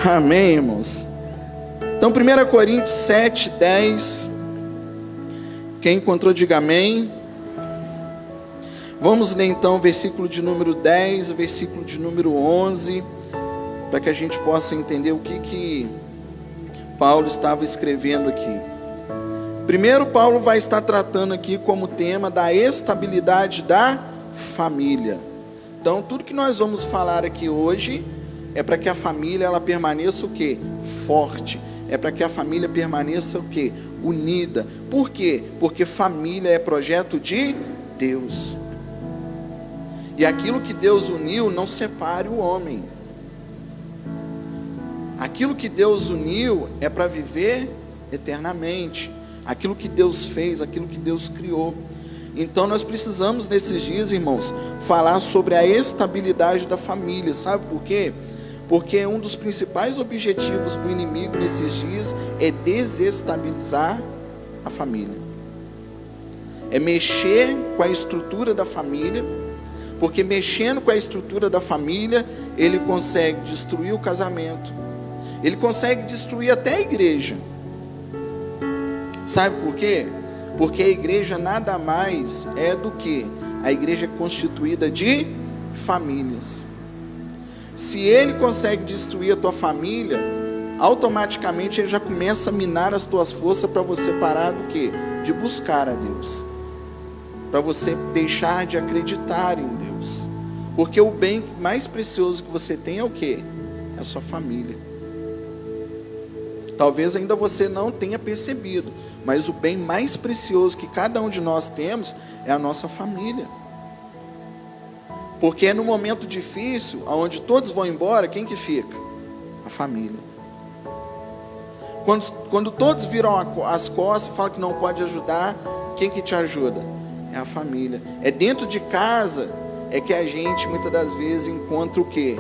Amém, irmãos? Então, 1 Coríntios 7, 10. Quem encontrou, diga amém. Vamos ler então o versículo de número 10, o versículo de número 11, para que a gente possa entender o que Paulo estava escrevendo aqui. Primeiro, Paulo vai estar tratando aqui como tema da estabilidade da família. Então, tudo que nós vamos falar aqui hoje é para que a família ela permaneça o quê? Forte. É para que a família permaneça o quê? Unida. Por quê? Porque família é projeto de Deus. E aquilo que Deus uniu não separe o homem. Aquilo que Deus uniu é para viver eternamente. Aquilo que Deus fez, aquilo que Deus criou. Então nós precisamos nesses dias, irmãos, falar sobre a estabilidade da família. Sabe por quê? Porque um dos principais objetivos do inimigo nesses dias é desestabilizar a família. É mexer com a estrutura da família, porque mexendo com a estrutura da família, ele consegue destruir o casamento. Ele consegue destruir até a igreja. Sabe por quê? Porque a igreja nada mais é do que a igreja constituída de famílias. Se ele consegue destruir a tua família, automaticamente ele já começa a minar as tuas forças para você parar do quê? De buscar a Deus. Para você deixar de acreditar em Deus. Porque o bem mais precioso que você tem é o quê? É a sua família. Talvez ainda você não tenha percebido, mas o bem mais precioso que cada um de nós temos é a nossa família. Porque é no momento difícil, onde todos vão embora, quem que fica? A família. Quando todos viram as costas e falam que não pode ajudar, quem que te ajuda? É a família. É dentro de casa é que a gente muitas das vezes encontra o quê?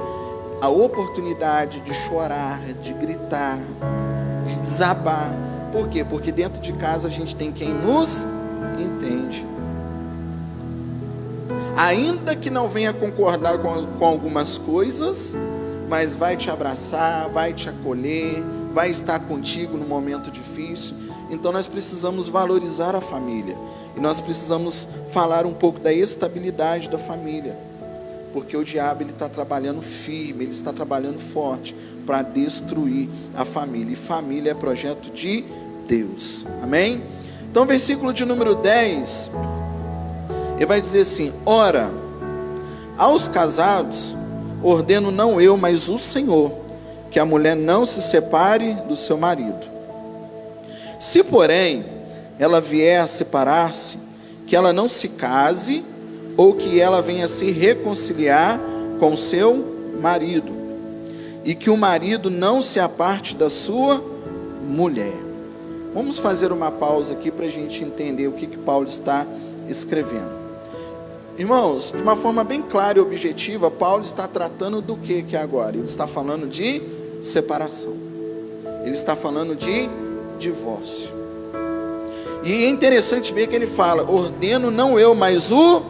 A oportunidade de chorar, de gritar, de desabar. Por quê? Porque dentro de casa a gente tem quem nos entende. Ainda que não venha concordar com algumas coisas, mas vai te abraçar, vai te acolher, vai estar contigo no momento difícil. Então nós precisamos valorizar a família. E nós precisamos falar um pouco da estabilidade da família. Porque o diabo ele está trabalhando firme, ele está trabalhando forte para destruir a família. E família é projeto de Deus. Amém? Então versículo de número 10... ele vai dizer assim: ora, aos casados, ordeno não eu, mas o Senhor, que a mulher não se separe do seu marido. Se, porém, ela vier a separar-se, que ela não se case, ou que ela venha se reconciliar com seu marido, e que o marido não se aparte da sua mulher. Vamos fazer uma pausa aqui para a gente entender o que Paulo está escrevendo. Irmãos, de uma forma bem clara e objetiva, Paulo está tratando do que agora? Ele está falando de separação. Ele está falando de divórcio. E é interessante ver que ele fala: ordeno não eu, mas o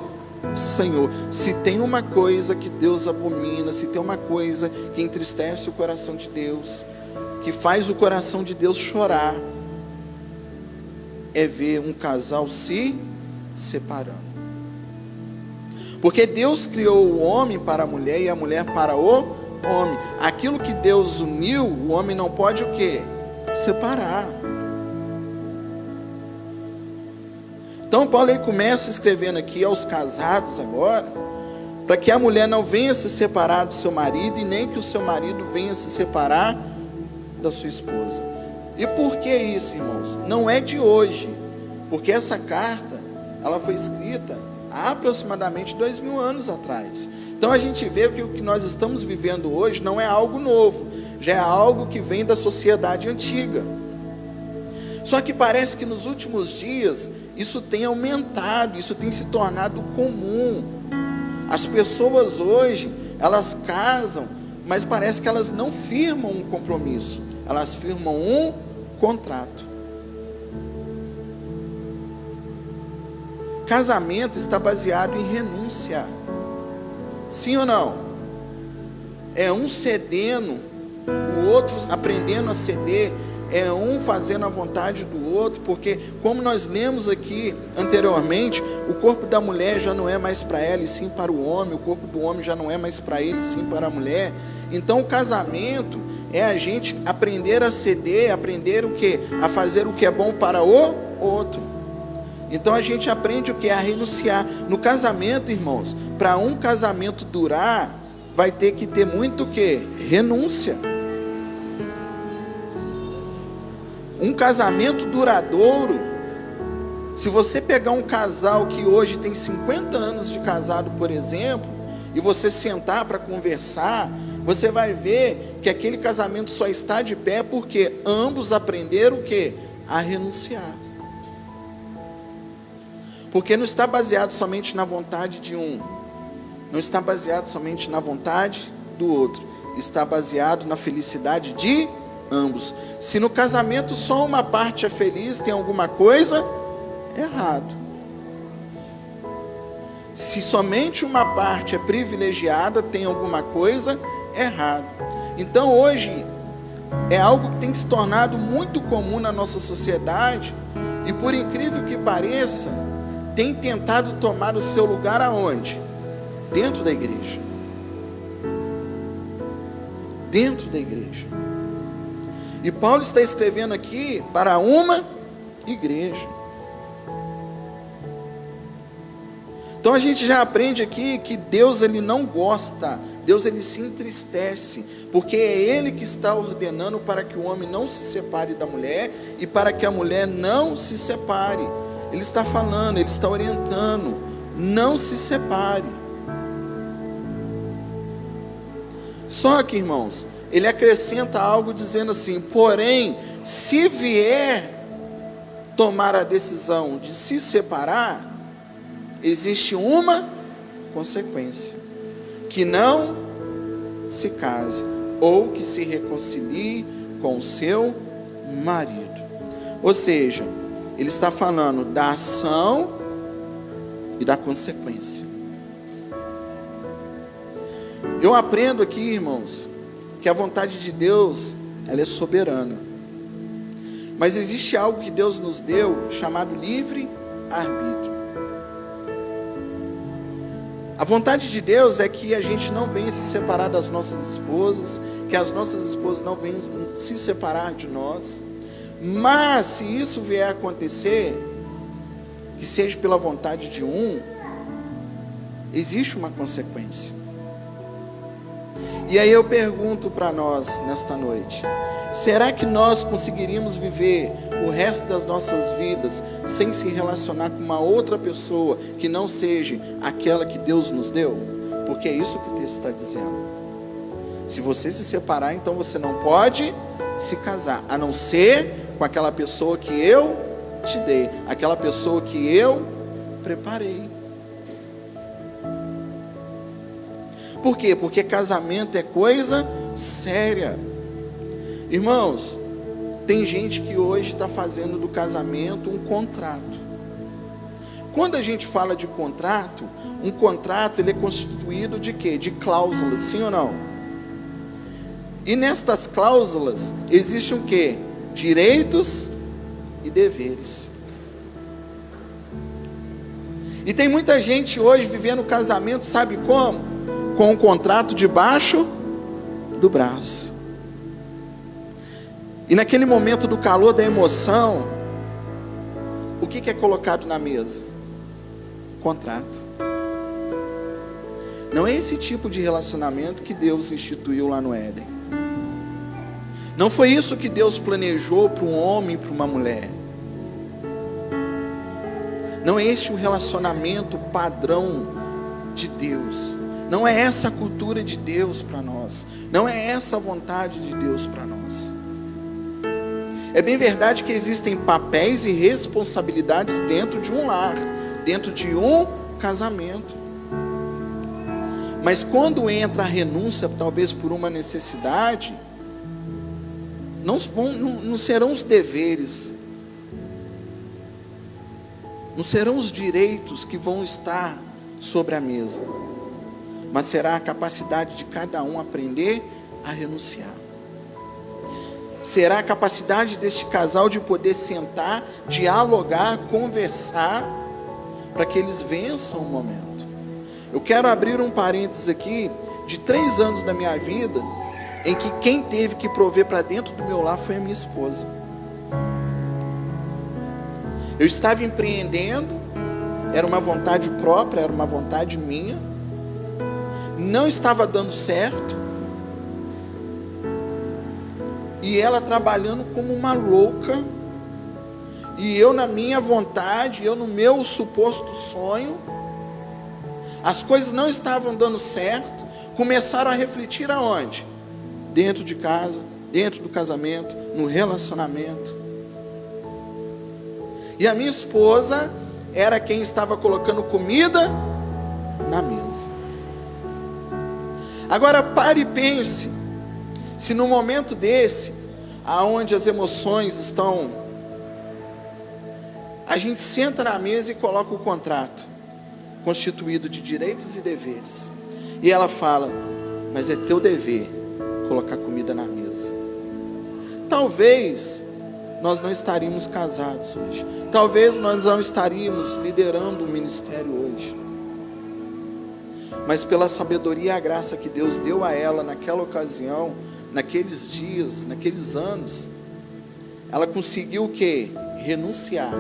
Senhor. Se tem uma coisa que Deus abomina, se tem uma coisa que entristece o coração de Deus, que faz o coração de Deus chorar, é ver um casal se separando. Porque Deus criou o homem para a mulher e a mulher para o homem. Aquilo que Deus uniu, o homem não pode o quê? Separar. Então Paulo ele começa escrevendo aqui aos casados agora, para que a mulher não venha se separar do seu marido e nem que o seu marido venha se separar da sua esposa. E por que isso, irmãos? Não é de hoje, porque essa carta ela foi escrita há aproximadamente 2000 anos atrás. Então a gente vê que o que nós estamos vivendo hoje não é algo novo, já é algo que vem da sociedade antiga. Só que parece que nos últimos dias isso tem aumentado, isso tem se tornado comum. As pessoas hoje, elas casam, mas parece que elas não firmam um compromisso, elas firmam um contrato. Casamento está baseado em renúncia. Sim ou não? É um cedendo o outro aprendendo a ceder, é um fazendo a vontade do outro, porque como nós lemos aqui anteriormente, o corpo da mulher já não é mais para ela e sim para o homem, o corpo do homem já não é mais para ele e sim para a mulher. Então o casamento é a gente aprender a ceder, aprender o quê? A fazer o que é bom para o outro. Então a gente aprende o que? A renunciar. No casamento, irmãos, para um casamento durar, vai ter que ter muito o quê? Renúncia. Um casamento duradouro, se você pegar um casal que hoje tem 50 anos de casado, por exemplo, e você sentar para conversar, você vai ver que aquele casamento só está de pé porque ambos aprenderam o quê? A renunciar. Porque não está baseado somente na vontade de um, não está baseado somente na vontade do outro, está baseado na felicidade de ambos. Se no casamento só uma parte é feliz, tem alguma coisa errado. Se somente uma parte é privilegiada, tem alguma coisa errada. Então hoje é algo que tem se tornado muito comum na nossa sociedade, e por incrível que pareça, tem tentado tomar o seu lugar aonde? Dentro da igreja. Dentro da igreja. E Paulo está escrevendo aqui para uma igreja. Então a gente já aprende aqui que Deus ele não gosta, Deus ele se entristece, porque é Ele que está ordenando para que o homem não se separe da mulher e para que a mulher não se separe. Ele está falando, ele está orientando, não se separe. Só que, irmãos, ele acrescenta algo dizendo assim: porém, se vier tomar a decisão de se separar, existe uma consequência: que não se case, ou que se reconcilie com o seu marido. Ou seja, ele está falando da ação e da consequência. Eu aprendo aqui, irmãos, que a vontade de Deus, ela é soberana. Mas existe algo que Deus nos deu, chamado livre-arbítrio. A vontade de Deus é que a gente não venha se separar das nossas esposas, que as nossas esposas não venham se separar de nós. Mas, se isso vier a acontecer, que seja pela vontade de um, existe uma consequência. E aí eu pergunto para nós nesta noite: será que nós conseguiríamos viver o resto das nossas vidas sem se relacionar com uma outra pessoa que não seja aquela que Deus nos deu? Porque é isso que o texto está dizendo. Se você se separar, então você não pode se casar, a não ser com aquela pessoa que eu te dei, aquela pessoa que eu preparei. Por quê? Porque casamento é coisa séria. Irmãos, tem gente que hoje está fazendo do casamento um contrato. Quando a gente fala de contrato, um contrato ele é constituído de quê? De cláusulas, sim ou não? E nestas cláusulas existem o quê? Direitos e deveres. E tem muita gente hoje vivendo casamento, sabe como? Com um contrato debaixo do braço. E naquele momento do calor da emoção, o que é colocado na mesa? Contrato. Não é esse tipo de relacionamento que Deus instituiu lá no Éden. Não foi isso que Deus planejou para um homem e para uma mulher. Não é este o relacionamento padrão de Deus. Não é essa a cultura de Deus para nós. Não é essa a vontade de Deus para nós. É bem verdade que existem papéis e responsabilidades dentro de um lar, dentro de um casamento. Mas quando entra a renúncia, talvez por uma necessidade, não serão os deveres, não serão os direitos que vão estar sobre a mesa, mas será a capacidade de cada um aprender a renunciar. será a capacidade deste casal de poder sentar, dialogar, conversar, para que eles vençam o momento. Eu quero abrir um parênteses aqui, de 3 anos da minha vida, em que quem teve que prover para dentro do meu lar foi a minha esposa. Eu estava empreendendo, era uma vontade própria, era uma vontade minha, não estava dando certo, e ela trabalhando como uma louca, e eu na minha vontade, eu no meu suposto sonho, as coisas não estavam dando certo, começaram a refletir aonde? Dentro de casa, dentro do casamento, no relacionamento. E a minha esposa era quem estava colocando comida na mesa. Agora pare e pense, se no momento desse, aonde as emoções estão, a gente senta na mesa e coloca o contrato, constituído de direitos e deveres, e ela fala, mas é teu dever colocar comida na mesa. Talvez nós não estaríamos casados hoje, talvez nós não estaríamos liderando um ministério hoje, mas pela sabedoria e a graça que Deus deu a ela naquela ocasião, naqueles dias, naqueles anos, ela conseguiu o quê? Renunciar.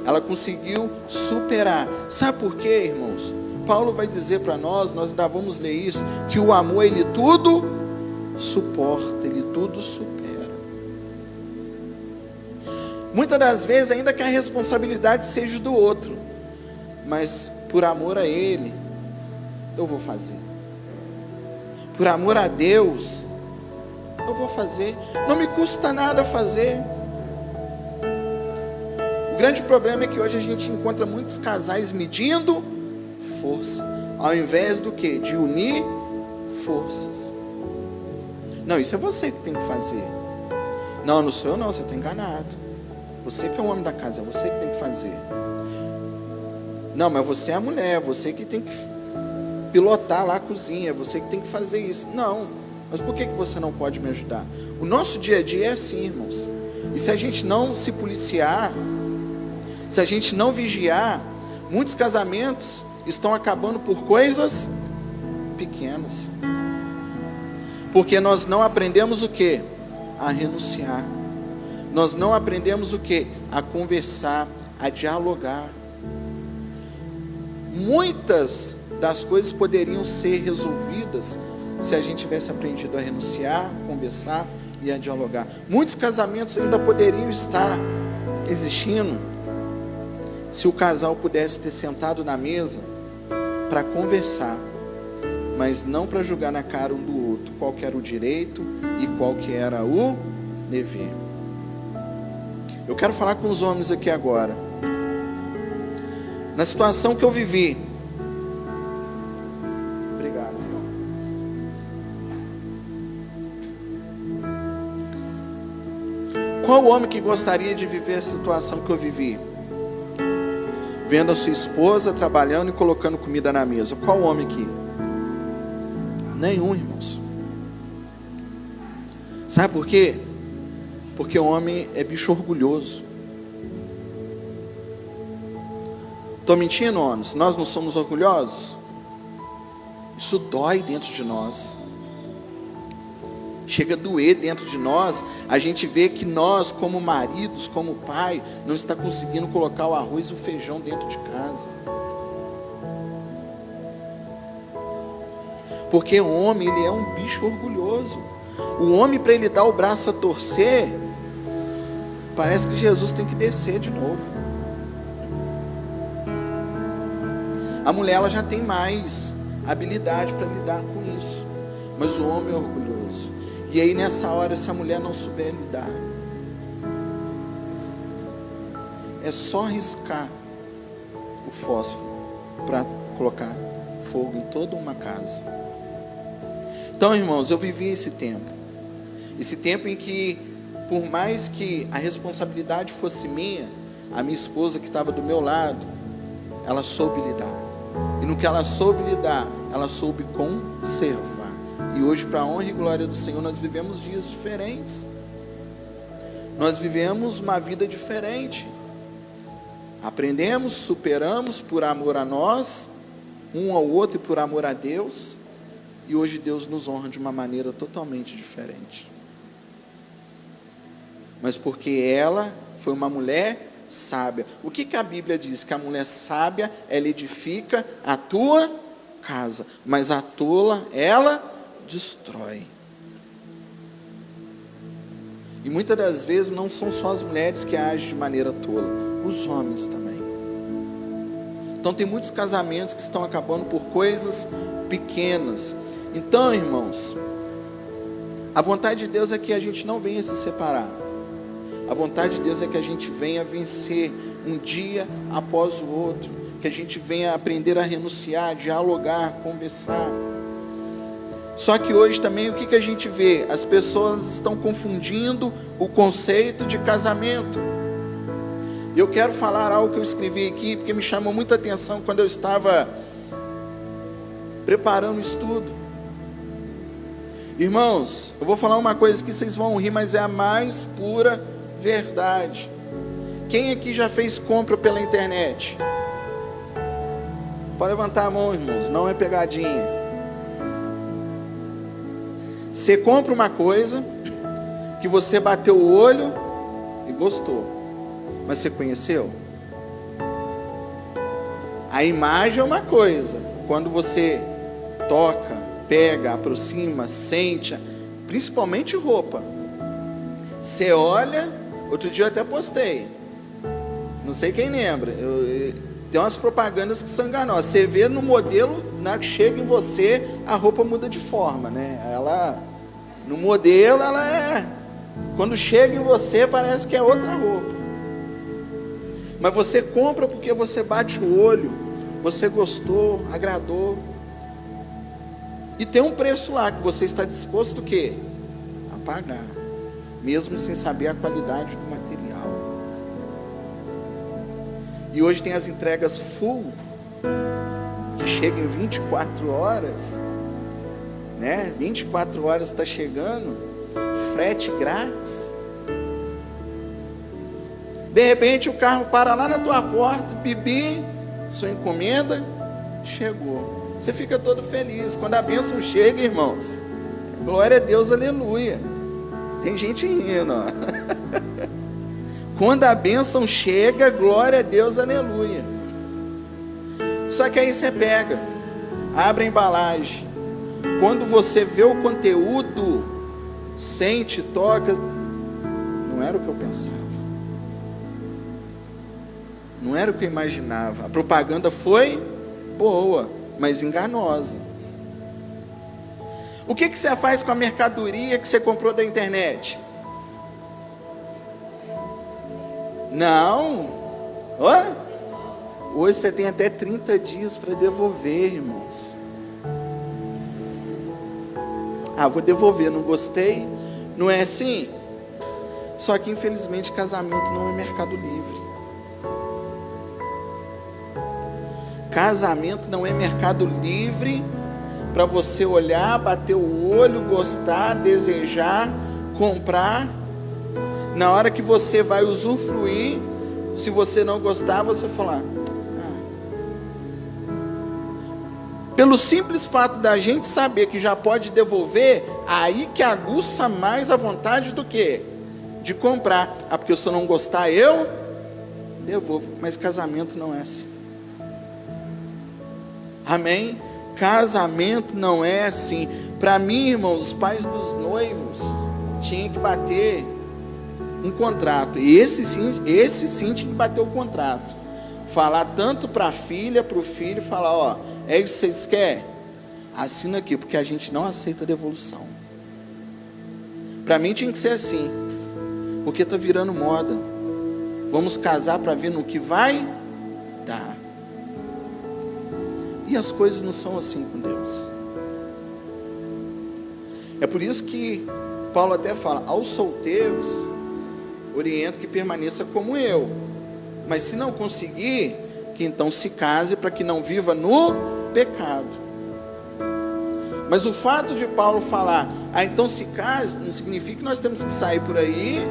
Ela conseguiu superar. Sabe por quê, irmãos? Paulo vai dizer para nós ainda vamos ler isso, que o amor, ele tudo suporta, ele tudo supera. Muitas das vezes, ainda que a responsabilidade seja do outro, mas por amor a ele, eu vou fazer. Por amor a Deus, eu vou fazer. Não me custa nada fazer. O grande problema é que hoje a gente encontra muitos casais medindo força, ao invés do que? De unir forças. Não, isso é você que tem que fazer. Não sou eu não, você está enganado. Você que é o homem da casa, é você que tem que fazer. Não, mas você é a mulher, você que tem que pilotar lá a cozinha, você que tem que fazer isso. Não, mas por que você não pode me ajudar? O nosso dia a dia é assim, irmãos. E se a gente não se policiar, se a gente não vigiar, muitos casamentos estão acabando por coisas pequenas. Porque nós não aprendemos o quê? A renunciar. Nós não aprendemos o quê? A conversar, a dialogar. Muitas das coisas poderiam ser resolvidas se a gente tivesse aprendido a renunciar, a conversar e a dialogar. Muitos casamentos ainda poderiam estar existindo se o casal pudesse ter sentado na mesa para conversar, mas não para julgar na cara um do outro qual que era o direito e qual que era o dever. Eu quero falar com os homens aqui agora. Na situação que eu vivi, obrigado, irmão. Qual homem que gostaria de viver a situação que eu vivi? Vendo a sua esposa trabalhando e colocando comida na mesa. Qual homem aqui? Nenhum, irmãos. Sabe por quê? Porque o homem é bicho orgulhoso. Estou mentindo, homens? Nós não somos orgulhosos? Isso dói dentro de nós. Chega a doer dentro de nós. A gente vê que nós, como maridos, como pai, não está conseguindo colocar o arroz e o feijão dentro de casa. Porque o homem, ele é um bicho orgulhoso. O homem, para ele dar o braço a torcer, parece que Jesus tem que descer de novo. A mulher, ela já tem mais habilidade para lidar com isso, mas o homem é orgulhoso. E aí nessa hora, se a mulher não souber lidar, é só riscar o fósforo para colocar fogo em toda uma casa. Então, irmãos, eu vivi esse tempo em que, por mais que a responsabilidade fosse minha, a minha esposa que estava do meu lado, ela soube lidar. E no que ela soube lidar, ela soube conservar. E hoje, para a honra e glória do Senhor, nós vivemos dias diferentes. nós vivemos uma vida diferente. Aprendemos, superamos por amor a nós, um ao outro e por amor a Deus. E hoje Deus nos honra de uma maneira totalmente diferente. Mas porque ela foi uma mulher sábia. O que a Bíblia diz? Que a mulher sábia, ela edifica a tua casa, mas a tola, ela destrói. E muitas das vezes não são só as mulheres que agem de maneira tola, os homens também. Então tem muitos casamentos que estão acabando por coisas pequenas. Então, irmãos, a vontade de Deus é que a gente não venha se separar. A vontade de Deus é que a gente venha vencer um dia após o outro, que a gente venha aprender a renunciar, dialogar, conversar. Só que hoje também o que a gente vê? As pessoas estão confundindo o conceito de casamento. Eu quero falar algo que eu escrevi aqui, porque me chamou muita atenção quando eu estava preparando o estudo. Irmãos, eu vou falar uma coisa que vocês vão rir, mas é a mais pura verdade. Quem aqui já fez compra pela internet? Pode levantar a mão, irmãos, não é pegadinha. Você compra uma coisa que você bateu o olho e gostou, mas você conheceu? A imagem é uma coisa, quando você toca, pega, aproxima, sente, principalmente roupa. Você olha, outro dia eu até postei, não sei quem lembra, tem umas propagandas que são enganosas. Você vê no modelo, na hora que chega em você, a roupa muda de forma, né? Ela, no modelo, ela é... Quando chega em você, parece que é outra roupa. Mas você compra porque você bate o olho, você gostou, agradou. E tem um preço lá que você está disposto o quê? A pagar, mesmo sem saber a qualidade do material. E hoje tem as entregas full, que chegam em 24 horas, né? 24 horas está chegando, frete grátis. De repente o carro para lá na tua porta, bibi, sua encomenda chegou. Você fica todo feliz. Quando a bênção chega, irmãos, glória a Deus, aleluia. Tem gente rindo, ó. Quando a bênção chega, glória a Deus, aleluia. Só que aí você pega, abre a embalagem. Quando você vê o conteúdo, sente, toca, não era o que eu pensava. Não era o que eu imaginava. A propaganda foi boa, mas enganosa. O que você faz com a mercadoria que você comprou da internet? Não. Hoje você tem até 30 dias para devolver, irmãos. Vou devolver, não gostei. Não é assim? Só que infelizmente casamento não é mercado livre. Casamento não é mercado livre para você olhar, bater o olho, gostar, desejar, comprar. Na hora que você vai usufruir, se você não gostar, você falar. Pelo simples fato da gente saber que já pode devolver, aí que aguça mais a vontade do quê? De comprar. Porque se eu não gostar, eu devolvo. Mas casamento não é assim. Amém? Casamento não é assim. Para mim, irmãos, os pais dos noivos tinham que bater um contrato. E esse sim tinha que bater o contrato. Falar tanto para a filha, para o filho, falar, ó, é isso que vocês querem? Assina aqui, porque a gente não aceita devolução. Para mim tinha que ser assim, porque está virando moda. Vamos casar para ver no que vai dar. E as coisas não são assim com Deus. É por isso que Paulo até fala, aos solteiros, oriento que permaneça como eu. Mas se não conseguir, que então se case para que não viva no pecado. Mas o fato de Paulo falar, então se case, não significa que nós temos que sair por aí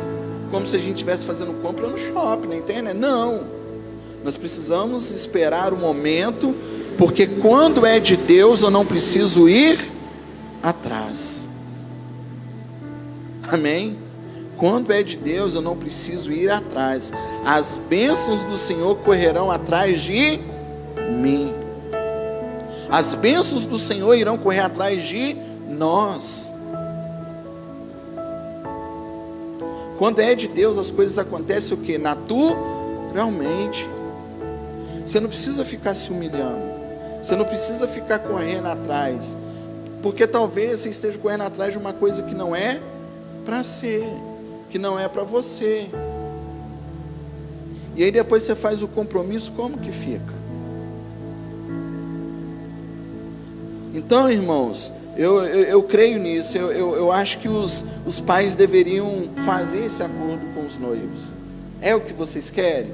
como se a gente estivesse fazendo compra no shopping, na internet. Não. Nós precisamos esperar o momento, porque quando é de Deus, eu não preciso ir atrás. Amém? Quando é de Deus, eu não preciso ir atrás. As bênçãos do Senhor correrão atrás de mim. As bênçãos do Senhor irão correr atrás de nós. Quando é de Deus, as coisas acontecem o quê? Naturalmente. Você não precisa ficar se humilhando. Você não precisa ficar correndo atrás. Porque talvez você esteja correndo atrás de uma coisa que não é para ser, que não é para você. E aí depois você faz o compromisso, como que fica? Então, irmãos, eu creio nisso. Eu acho que os pais deveriam fazer esse acordo com os noivos. É o que vocês querem?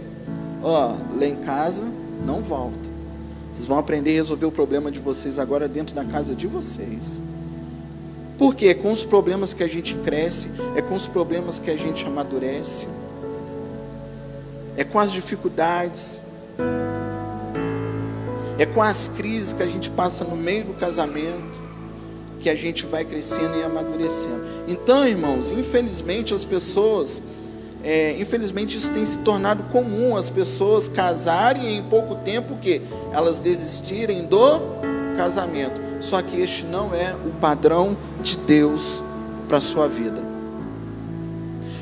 Ó, lá em casa não volta. Vocês vão aprender a resolver o problema de vocês agora dentro da casa de vocês. Porque é com os problemas que a gente cresce, é com os problemas que a gente amadurece, é com as dificuldades, é com as crises que a gente passa no meio do casamento, que a gente vai crescendo e amadurecendo. Então, irmãos, infelizmente as pessoas, infelizmente isso tem se tornado comum, as pessoas casarem e em pouco tempo que elas desistirem do casamento. Só que este não é o padrão de Deus para a sua vida.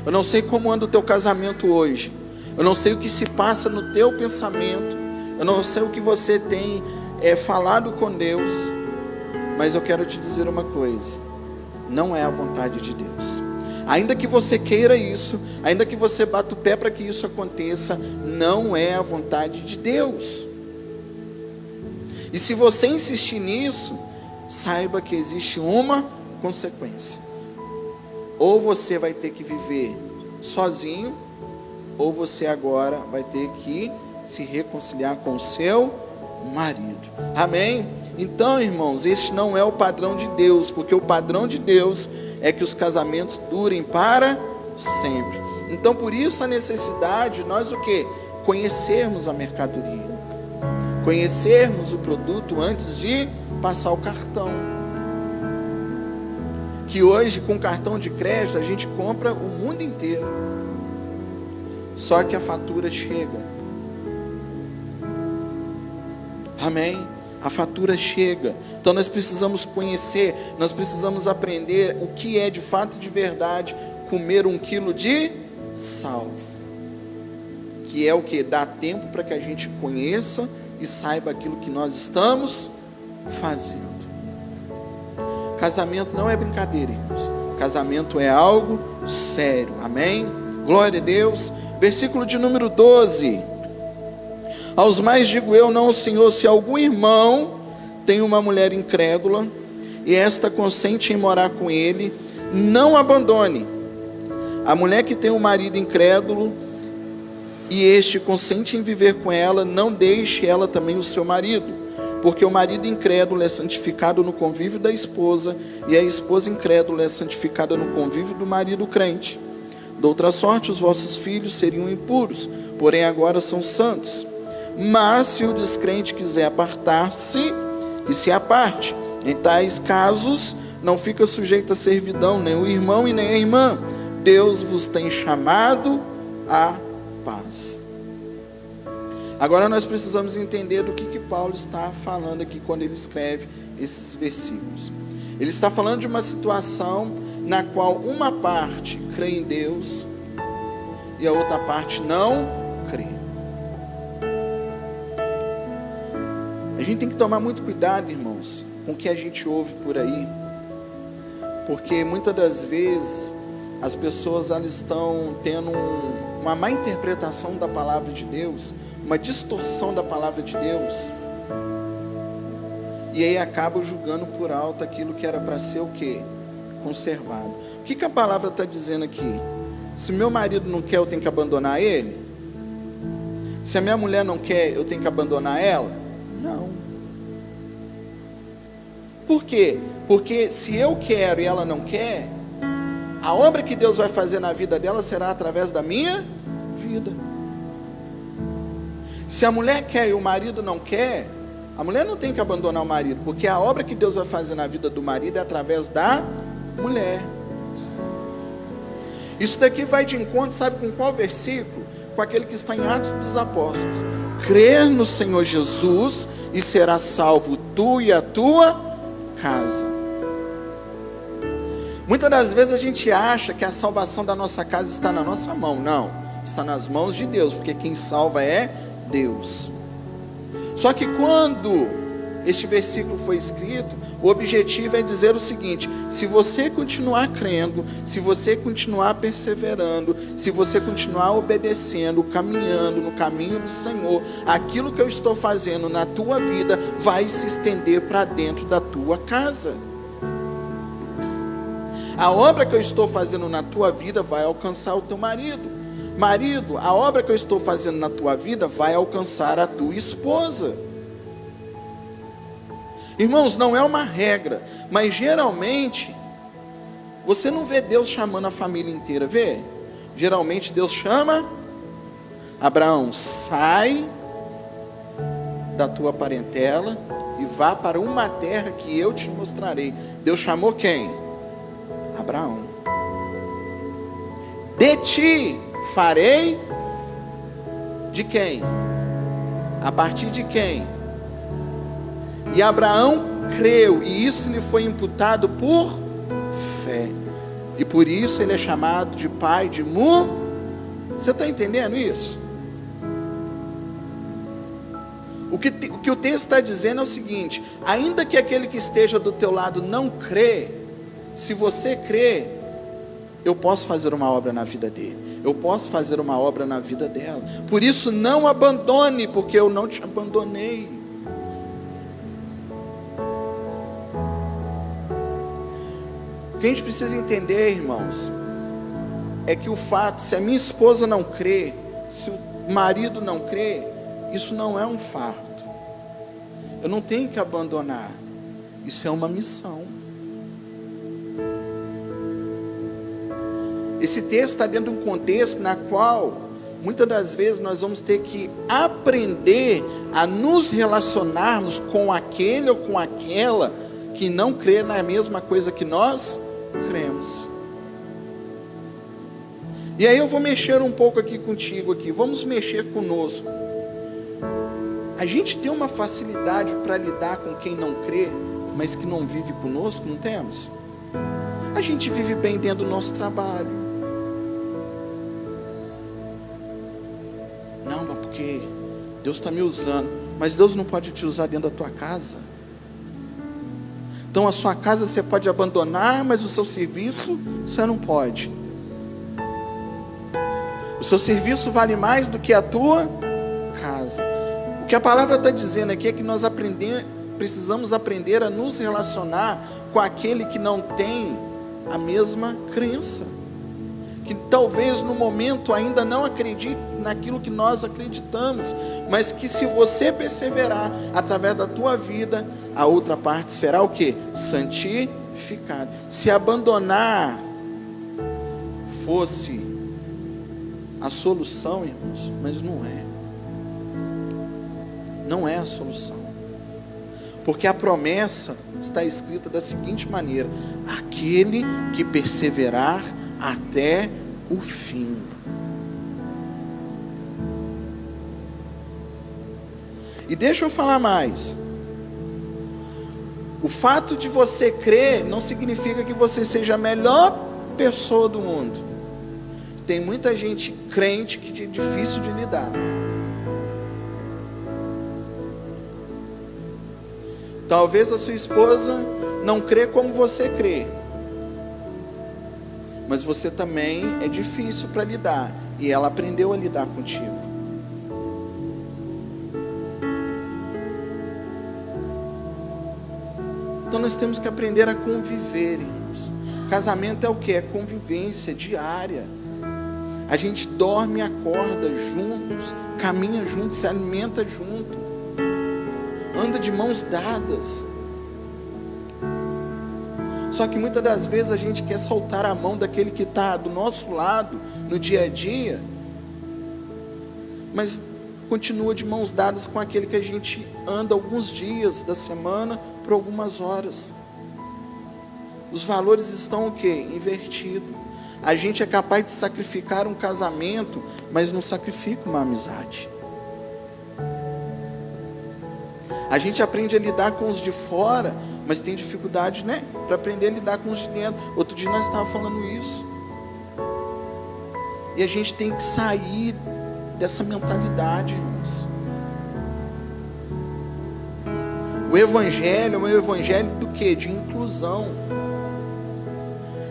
Eu não sei como anda o teu casamento hoje. Eu não sei o que se passa no teu pensamento. Eu não sei o que você tem falado com Deus. Mas eu quero te dizer uma coisa. Não é a vontade de Deus. Ainda que você queira isso, ainda que você bata o pé para que isso aconteça, não é a vontade de Deus. E se você insistir nisso, saiba que existe uma consequência. Ou você vai ter que viver sozinho, ou você agora vai ter que se reconciliar com o seu marido. Amém? Então, irmãos, este não é o padrão de Deus, porque o padrão de Deus é que os casamentos durem para sempre. Então, por isso a necessidade de nós o quê? Conhecermos a mercadoria. Conhecermos o produto antes de passar o cartão. Que hoje com cartão de crédito a gente compra o mundo inteiro. Só que a fatura chega. Amém? A fatura chega. Então nós precisamos conhecer, nós precisamos aprender o que é de fato e de verdade comer 1 quilo de sal. Que é o que? Dá tempo para que a gente conheça e saiba aquilo que nós estamos fazendo. Casamento não é brincadeira, irmãos. Casamento é algo sério. Amém? Glória a Deus. Versículo de número 12. Aos mais digo eu, não, Senhor, se algum irmão tem uma mulher incrédula e esta consente em morar com ele, não abandone. A mulher que tem um marido incrédulo e este consente em viver com ela, não deixe ela também o seu marido, porque o marido incrédulo é santificado no convívio da esposa, e a esposa incrédula é santificada no convívio do marido crente. De outra sorte, os vossos filhos seriam impuros, porém agora são santos. Mas se o descrente quiser apartar-se, e se aparte. Em tais casos, não fica sujeito à servidão, nem o irmão e nem a irmã. Deus vos tem chamado a paz. Agora nós precisamos entender do que Paulo está falando aqui quando ele escreve esses versículos. Ele está falando de uma situação na qual uma parte crê em Deus e a outra parte não crê. A gente tem que tomar muito cuidado, irmãos, com o que a gente ouve por aí, porque muitas das vezes as pessoas elas estão tendo uma má interpretação da palavra de Deus, uma distorção da palavra de Deus, e aí acabam julgando por alto aquilo que era para ser o quê? Conservado. O que a palavra está dizendo aqui? Se meu marido não quer, eu tenho que abandonar ele? Se a minha mulher não quer, eu tenho que abandonar ela? Não. Por quê? Porque se eu quero e ela não quer, A obra que Deus vai fazer na vida dela será através da minha vida. Se a mulher quer e o marido não quer, a mulher não tem que abandonar o marido, porque a obra que Deus vai fazer na vida do marido é através da mulher. Isso daqui vai de encontro, sabe com qual versículo? Com aquele que está em Atos dos Apóstolos. Crer no Senhor Jesus e serás salvo tu e a tua casa. Muitas das vezes a gente acha que a salvação da nossa casa está na nossa mão. Não, está nas mãos de Deus, porque quem salva é Deus. Só que quando este versículo foi escrito, o objetivo é dizer o seguinte: se você continuar crendo, se você continuar perseverando, se você continuar obedecendo, caminhando no caminho do Senhor, aquilo que eu estou fazendo na tua vida vai se estender para dentro da tua casa. A obra que eu estou fazendo na tua vida vai alcançar o teu marido. Marido, a obra que eu estou fazendo na tua vida vai alcançar a tua esposa. Irmãos, não é uma regra, mas geralmente você não vê Deus chamando a família inteira, vê? Geralmente Deus chama Abraão, sai da tua parentela e vá para uma terra que eu te mostrarei. Deus chamou quem? Abraão. De ti farei de quem? A partir de quem? E Abraão creu, e isso lhe foi imputado por fé. E por isso ele é chamado de pai de Você está entendendo isso? O que o texto está dizendo é o seguinte: ainda que aquele que esteja do teu lado não crê, se você crê, eu posso fazer uma obra na vida dele, eu posso fazer uma obra na vida dela. Por isso não abandone, porque eu não te abandonei. O que a gente precisa entender, irmãos, é que o fato, se a minha esposa não crê, se o marido não crê, isso não é um fardo. Eu não tenho que abandonar. Isso é uma missão. Esse texto está dentro de um contexto na qual muitas das vezes nós vamos ter que aprender a nos relacionarmos com aquele ou com aquela que não crê na mesma coisa que nós cremos. E aí eu vou mexer um pouco aqui contigo aqui. Vamos mexer conosco. A gente tem uma facilidade para lidar com quem não crê, mas que não vive conosco, não temos? A gente vive bem dentro do nosso trabalho. Não, mas porque Deus está me usando. Mas Deus não pode te usar dentro da tua casa. Então a sua casa você pode abandonar, mas o seu serviço você não pode. O seu serviço vale mais do que a tua casa. O que a palavra está dizendo aqui é que nós precisamos aprender a nos relacionar com aquele que não tem a mesma crença, que talvez no momento ainda não acredite naquilo que nós acreditamos, mas que se você perseverar através da tua vida, a outra parte será o quê? Santificada. Se abandonar fosse a solução, irmãos, mas não é. Não é a solução. Porque a promessa está escrita da seguinte maneira: aquele que perseverar até o fim. E deixa eu falar mais. O fato de você crer não significa que você seja a melhor pessoa do mundo. Tem muita gente crente que é difícil de lidar. Talvez a sua esposa não crê como você crê, mas você também é difícil para lidar, e ela aprendeu a lidar contigo. Então nós temos que aprender a conviver, irmãos. Casamento é o que? É convivência diária. A gente dorme e acorda juntos, caminha juntos, se alimenta junto, anda de mãos dadas. Só que muitas das vezes a gente quer soltar a mão daquele que está do nosso lado no dia a dia, mas continua de mãos dadas com aquele que a gente anda alguns dias da semana por algumas horas. Os valores estão o quê? Invertidos. A gente é capaz de sacrificar um casamento, mas não sacrifica uma amizade. A gente aprende a lidar com os de fora, mas tem dificuldade, né, para aprender a lidar com os de dentro. Outro dia nós estávamos falando isso. E a gente tem que sair dessa mentalidade, irmãos. O evangelho é um evangelho do quê? De inclusão.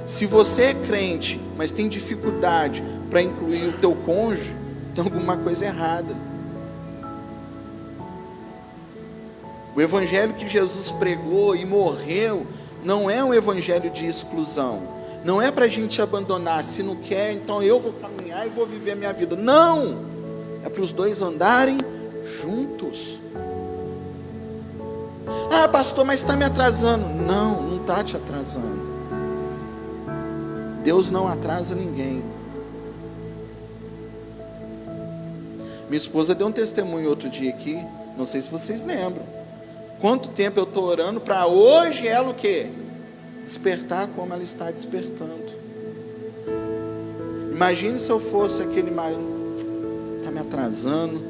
Se você é crente, mas tem dificuldade para incluir o teu cônjuge, tem alguma coisa errada. O evangelho que Jesus pregou e morreu não é um evangelho de exclusão. Não é para a gente abandonar. Se não quer, então eu vou caminhar e vou viver a minha vida. Não! É para os dois andarem juntos. Ah, pastor, mas está me atrasando. Não, não está te atrasando. Deus não atrasa ninguém. Minha esposa deu um testemunho outro dia aqui. Não sei se vocês lembram. Quanto tempo eu estou orando para hoje ela o quê? Despertar como ela está despertando. Imagine se eu fosse aquele marido, está me atrasando,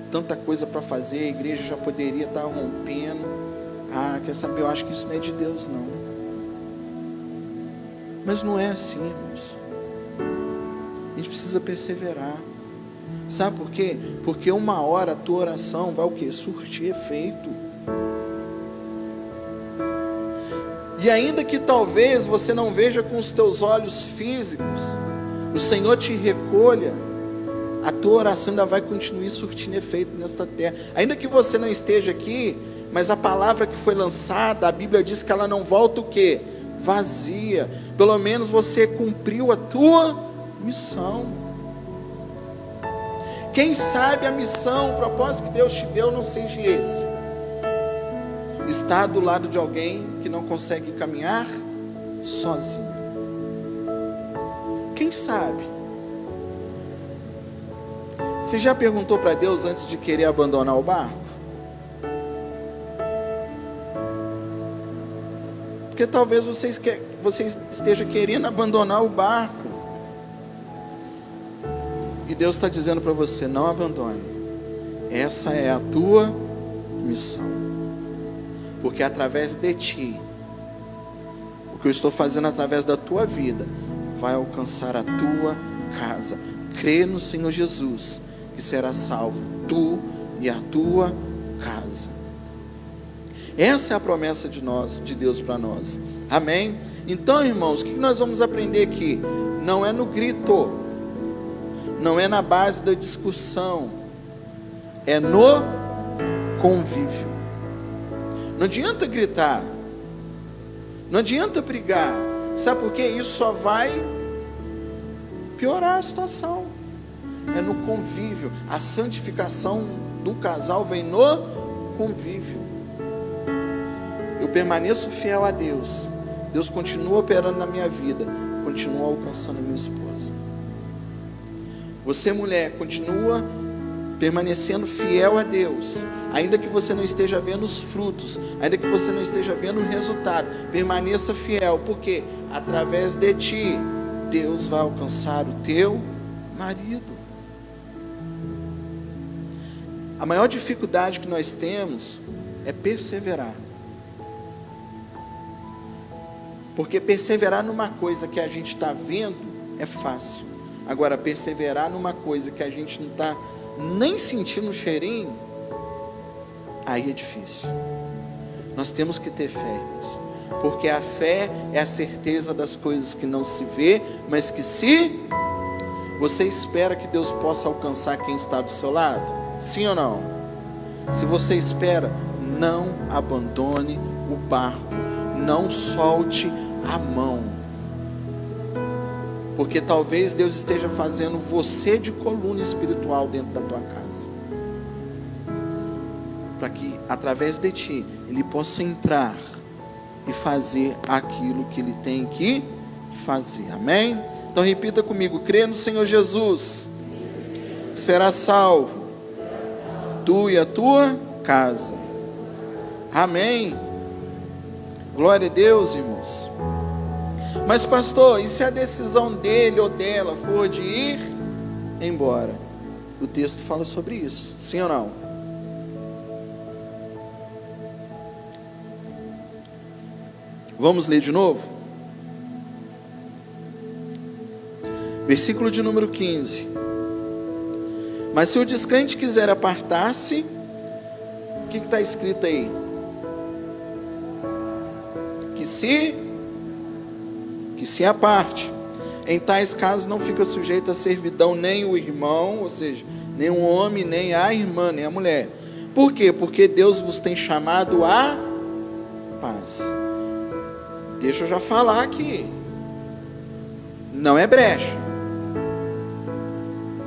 tanta coisa para fazer, a igreja já poderia estar rompendo. Ah, quer saber, eu acho que isso não é de Deus não. Mas não é assim, irmãos. A gente precisa perseverar. Sabe por quê? Porque uma hora a tua oração vai o quê? Surtir efeito. E ainda que talvez você não veja com os teus olhos físicos, o Senhor te recolha, a tua oração ainda vai continuar surtindo efeito nesta terra. Ainda que você não esteja aqui, mas a palavra que foi lançada, a Bíblia diz que ela não volta o quê? Vazia. Pelo menos você cumpriu a tua missão. Quem sabe a missão, o propósito que Deus te deu não seja esse. Estar do lado de alguém que não consegue caminhar sozinho. Quem sabe? Você já perguntou para Deus antes de querer abandonar o barco? Porque talvez você esteja querendo abandonar o barco. E Deus está dizendo para você, não abandone. Essa é a tua missão. Porque através de ti, o que eu estou fazendo através da tua vida, vai alcançar a tua casa. Crê no Senhor Jesus, que será salvo, tu e a tua casa. Essa é a promessa de Deus para nós. Amém? Então, irmãos, o que nós vamos aprender aqui? Não é no grito, não é na base da discussão, é no convívio. Não adianta gritar, não adianta brigar. Sabe por quê? Isso só vai piorar a situação. É no convívio. A santificação do casal vem no convívio. Eu permaneço fiel a Deus. Deus continua operando na minha vida, continua alcançando a minha esposa. Você, mulher, continua permanecendo fiel a Deus, ainda que você não esteja vendo os frutos, ainda que você não esteja vendo o resultado, permaneça fiel, porque através de ti, Deus vai alcançar o teu marido. A maior dificuldade que nós temos é perseverar, porque perseverar numa coisa que a gente está vendo é fácil, agora perseverar numa coisa que a gente não está nem sentindo o cheirinho, aí é difícil. Nós temos que ter fé, irmãos, porque a fé é a certeza das coisas que não se vê, mas que se você espera que Deus possa alcançar quem está do seu lado, sim ou não? Se você espera, não abandone o barco, não solte a mão, porque talvez Deus esteja fazendo você de coluna espiritual dentro da tua casa, para que através de ti Ele possa entrar e fazer aquilo que ele tem que fazer. Amém? Então repita comigo: crê no Senhor Jesus, será salvo, tu e a tua casa. Amém? Glória a Deus, irmãos. Mas pastor, e se a decisão dele ou dela for de ir embora? O texto fala sobre isso, sim ou não? Vamos ler de novo? Versículo de número 15. Mas se o descrente quiser apartar-se, o que está escrito aí? Que se aparte. Em tais casos não fica sujeito a servidão nem o irmão, ou seja, nem o homem, nem a irmã, nem a mulher. Por quê? Porque Deus vos tem chamado a paz. Deixa eu já falar aqui. Não é brecha.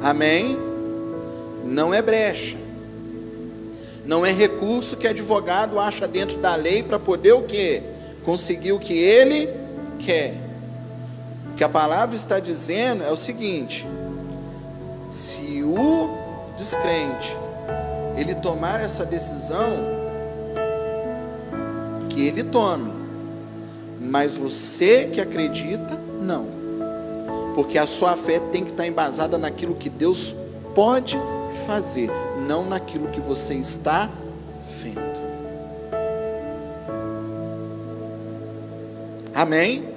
Amém? Não é brecha. Não é recurso que advogado acha dentro da lei para poder o quê? Conseguir o que ele quer. O que a palavra está dizendo é o seguinte: se o descrente ele tomar essa decisão, que ele tome, mas você que acredita, não, porque a sua fé tem que estar embasada naquilo que Deus pode fazer, não naquilo que você está vendo. Amém?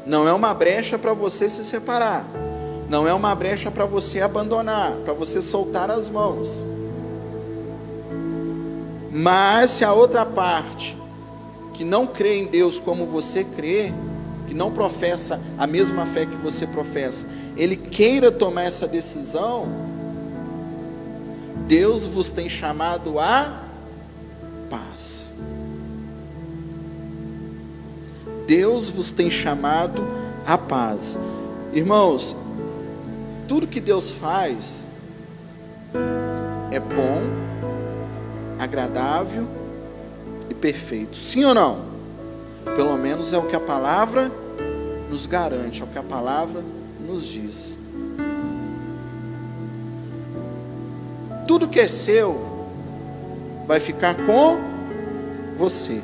Não é uma brecha para você se separar, não é uma brecha para você abandonar, para você soltar as mãos. Mas se a outra parte, que não crê em Deus como você crê, que não professa a mesma fé que você professa, ele queira tomar essa decisão, Deus vos tem chamado a paz. Deus vos tem chamado a paz. Irmãos, tudo que Deus faz é bom, agradável e perfeito. Sim ou não? Pelo menos é o que a palavra nos garante, é o que a palavra nos diz. Tudo que é seu vai ficar com você.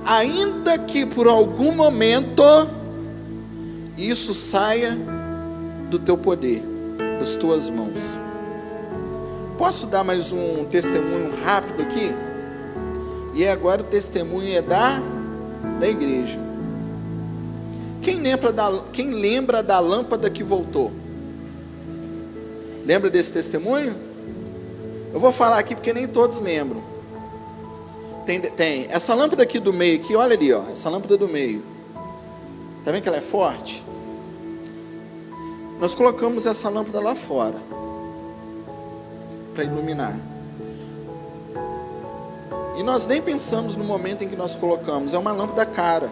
Ainda que por algum momento isso saia do teu poder, das tuas mãos. Posso dar mais um testemunho rápido aqui? E agora o testemunho é da igreja. Quem lembra da lâmpada que voltou? Lembra desse testemunho? Eu vou falar aqui porque nem todos lembram. Tem essa lâmpada aqui do meio aqui, olha ali, ó, essa lâmpada do meio. Tá vendo que ela é forte? Nós colocamos essa lâmpada lá fora para iluminar. E nós nem pensamos no momento em que nós colocamos. É uma lâmpada cara.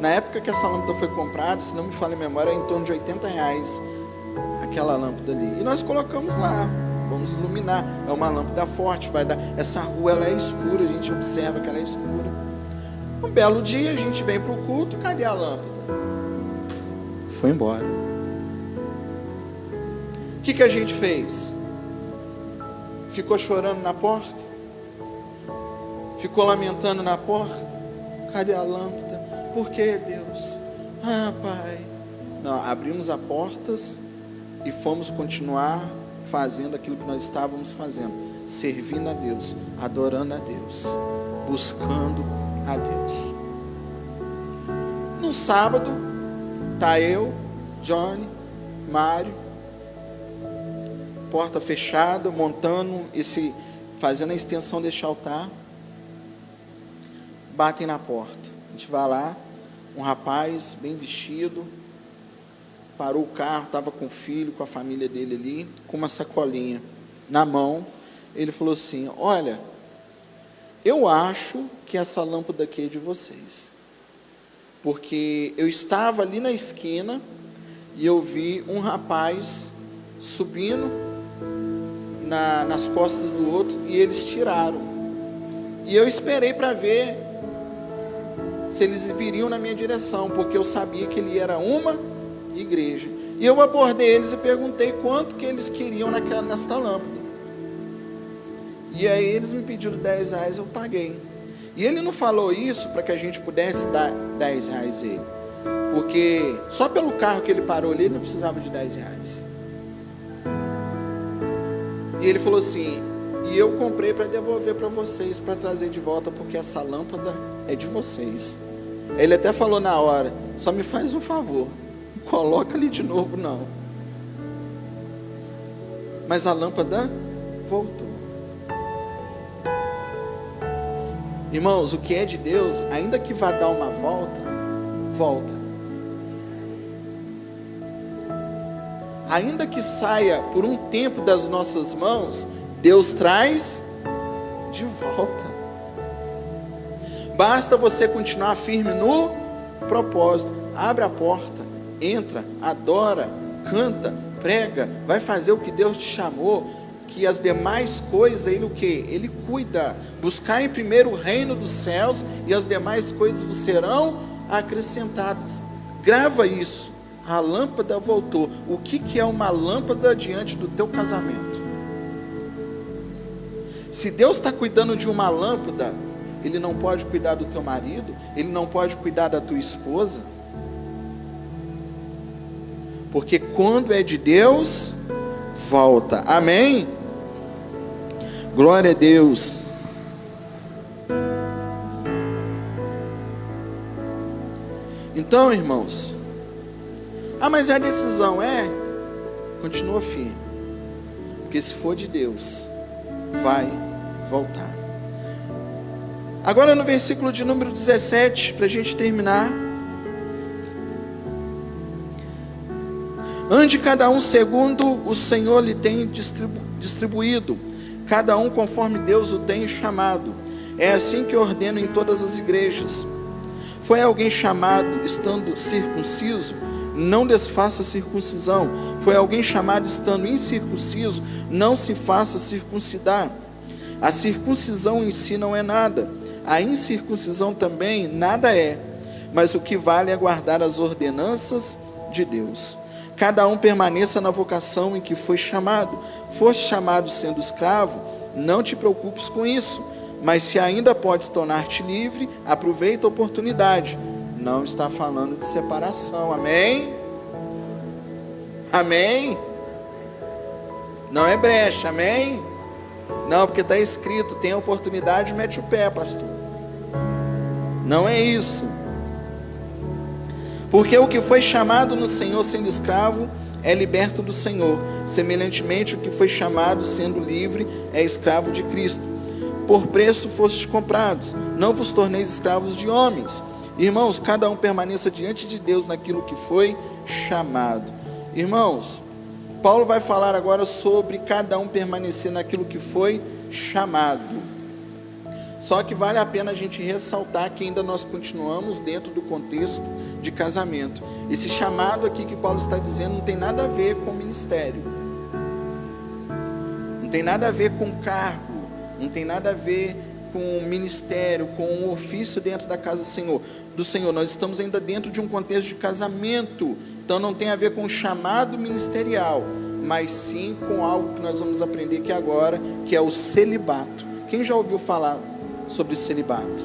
Na época que essa lâmpada foi comprada, se não me falha a memória, é em torno de R$80 aquela lâmpada ali. E nós colocamos lá. Vamos iluminar. É uma lâmpada forte, vai dar. Essa rua ela é escura, a gente observa que ela é escura. Um belo dia a gente vem para o culto, cadê a lâmpada? Foi embora. O que a gente fez? Ficou chorando na porta? Ficou lamentando na porta? Cadê a lâmpada? Por que, Deus? Ah, Pai. Não, abrimos as portas e fomos continuar fazendo aquilo que nós estávamos fazendo, servindo a Deus, adorando a Deus, buscando a Deus. No sábado, tá eu, Johnny, Mário, porta fechada, fazendo a extensão deste altar. Batem na porta. A gente vai lá, um rapaz bem vestido, parou o carro, estava com o filho, com a família dele ali, com uma sacolinha na mão. Ele falou assim: olha, eu acho que essa lâmpada aqui é de vocês, porque eu estava ali na esquina e eu vi um rapaz subindo nas costas do outro e eles tiraram. E eu esperei para ver se eles viriam na minha direção, porque eu sabia que ele era uma igreja. E eu abordei eles e perguntei quanto que eles queriam nessa lâmpada. E aí eles me pediram R$10, eu paguei. E ele não falou isso para que a gente pudesse dar R$10 a ele, porque só pelo carro que ele parou ali, ele não precisava de R$10. E ele falou assim: e eu comprei para devolver para vocês, para trazer de volta, porque essa lâmpada é de vocês. Ele até falou na hora: só me faz um favor, coloca ali de novo não. Mas a lâmpada voltou. Irmãos, o que é de Deus, ainda que vá dar uma volta, volta. Ainda que saia por um tempo das nossas mãos, Deus traz de volta. Basta você continuar firme no propósito. Abre a porta, entra, adora, canta, prega, vai fazer o que Deus te chamou, que as demais coisas, Ele o quê? Ele cuida. Buscar em primeiro o reino dos céus, e as demais coisas vos serão acrescentadas. Grava isso. A lâmpada voltou. O que é uma lâmpada diante do teu casamento? Se Deus está cuidando de uma lâmpada, Ele não pode cuidar do teu marido? Ele não pode cuidar da tua esposa? Porque quando é de Deus, volta. Amém? Glória a Deus. Então, irmãos, mas a decisão continua firme, porque se for de Deus, vai voltar. Agora no versículo de número 17, para a gente terminar: ande cada um segundo o Senhor lhe tem distribuído, cada um conforme Deus o tem chamado. É assim que eu ordeno em todas as igrejas. Foi alguém chamado estando circunciso? Não desfaça a circuncisão. Foi alguém chamado estando incircunciso? Não se faça circuncidar. A circuncisão em si não é nada, a incircuncisão também nada é, mas o que vale é guardar as ordenanças de Deus. Cada um permaneça na vocação em que foi chamado. Foste chamado sendo escravo, não te preocupes com isso, mas se ainda podes tornar-te livre, aproveita a oportunidade. Não está falando de separação, amém? Amém? Não é brecha, amém? Não, porque está escrito, tem a oportunidade, mete o pé, pastor. Não é isso. Porque o que foi chamado no Senhor sendo escravo, é liberto do Senhor. Semelhantemente, o que foi chamado sendo livre, é escravo de Cristo. Por preço fostes comprados, não vos torneis escravos de homens. Irmãos, cada um permaneça diante de Deus naquilo que foi chamado. Irmãos, Paulo vai falar agora sobre cada um permanecer naquilo que foi chamado. Só que vale a pena a gente ressaltar que ainda nós continuamos dentro do contexto de casamento. Esse chamado aqui que Paulo está dizendo não tem nada a ver com ministério, não tem nada a ver com cargo, não tem nada a ver com ministério, com um ofício dentro da casa do Senhor. Nós estamos ainda dentro de um contexto de casamento, então não tem a ver com chamado ministerial, mas sim com algo que nós vamos aprender aqui agora, que é o celibato. Quem já ouviu falar sobre celibato?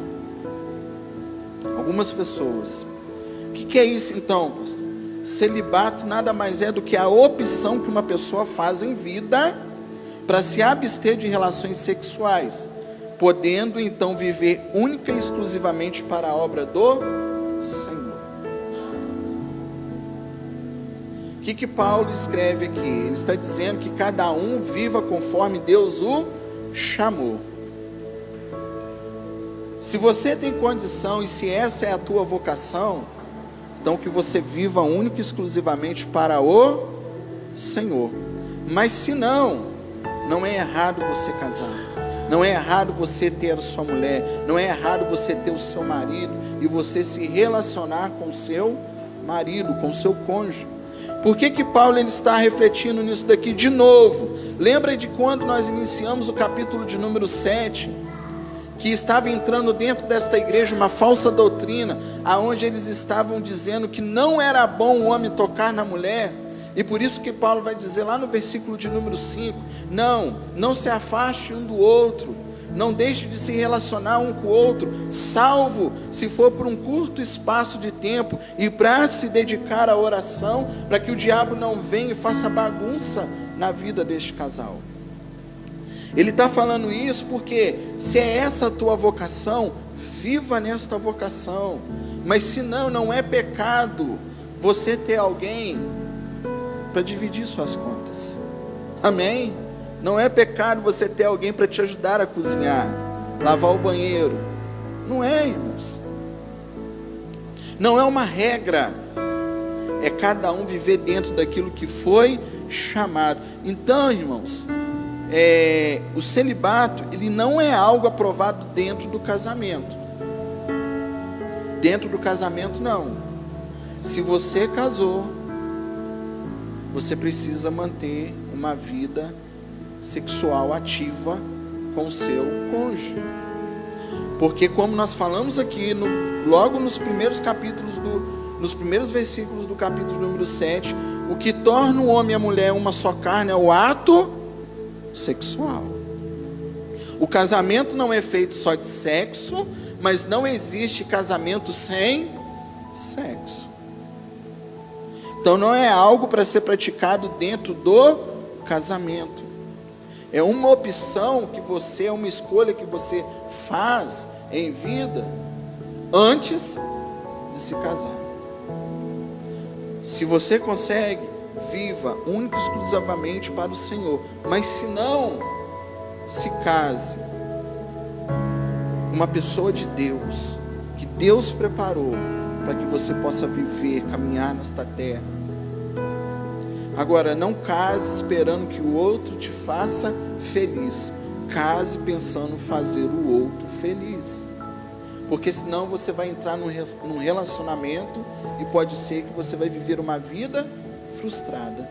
Algumas pessoas. O que é isso então, pastor? Celibato nada mais é do que a opção que uma pessoa faz em vida para se abster de relações sexuais, podendo então viver única e exclusivamente para a obra do Senhor. O que Paulo escreve aqui? Ele está dizendo que cada um viva conforme Deus o chamou. Se você tem condição e se essa é a tua vocação, então que você viva única e exclusivamente para o Senhor. Mas se não, não é errado você casar. Não é errado você ter a sua mulher, não é errado você ter o seu marido e você se relacionar com o seu marido, com o seu cônjuge. Por que Paulo ele está refletindo nisso daqui de novo? Lembra de quando nós iniciamos o capítulo de número 7? que estava entrando dentro desta igreja uma falsa doutrina, aonde eles estavam dizendo que não era bom o homem tocar na mulher. E por isso que Paulo vai dizer lá no versículo de número 5, não se afaste um do outro, não deixe de se relacionar um com o outro, salvo se for por um curto espaço de tempo, e para se dedicar à oração, para que o diabo não venha e faça bagunça na vida deste casal. Ele está falando isso porque, se é essa a tua vocação, viva nesta vocação. Mas se não é pecado você ter alguém para dividir suas contas. Amém? Não é pecado você ter alguém para te ajudar a cozinhar, lavar o banheiro. Não é, irmãos. Não é uma regra. É cada um viver dentro daquilo que foi chamado. Então, irmãos, o celibato, ele não é algo aprovado dentro do casamento. Dentro do casamento, não. Se você casou, você precisa manter uma vida sexual ativa com o seu cônjuge. Porque, como nós falamos aqui, logo nos primeiros capítulos, nos primeiros versículos do capítulo número 7, o que torna o homem e a mulher uma só carne é o ato sexual. O casamento não é feito só de sexo, mas não existe casamento sem sexo. Então não é algo para ser praticado dentro do casamento. É uma opção que você, é uma escolha que você faz em vida antes de se casar. Se você consegue, viva única e exclusivamente para o Senhor. Mas se não, se case uma pessoa de Deus, que Deus preparou para que você possa viver, caminhar nesta terra. Agora, não case esperando que o outro te faça feliz. Case pensando em fazer o outro feliz. Porque senão você vai entrar num relacionamento e pode ser que você vai viver uma vida frustrada.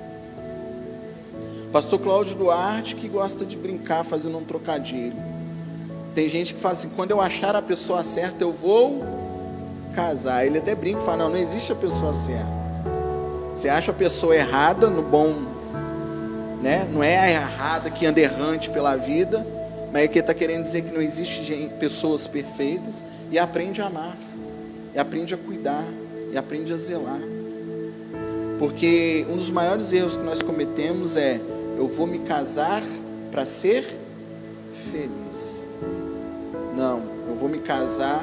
Pastor Cláudio Duarte, que gosta de brincar fazendo um trocadilho. Tem gente que fala assim: quando eu achar a pessoa certa, eu vou casar. Ele até brinca e fala: não existe a pessoa certa. Você acha a pessoa errada, no bom, né? Não é a errada que anda errante pela vida, mas é que ele está querendo dizer que não existe pessoas perfeitas. E aprende a amar, e aprende a cuidar, e aprende a zelar. Porque um dos maiores erros que nós cometemos é: eu vou me casar para ser feliz. Não, eu vou me casar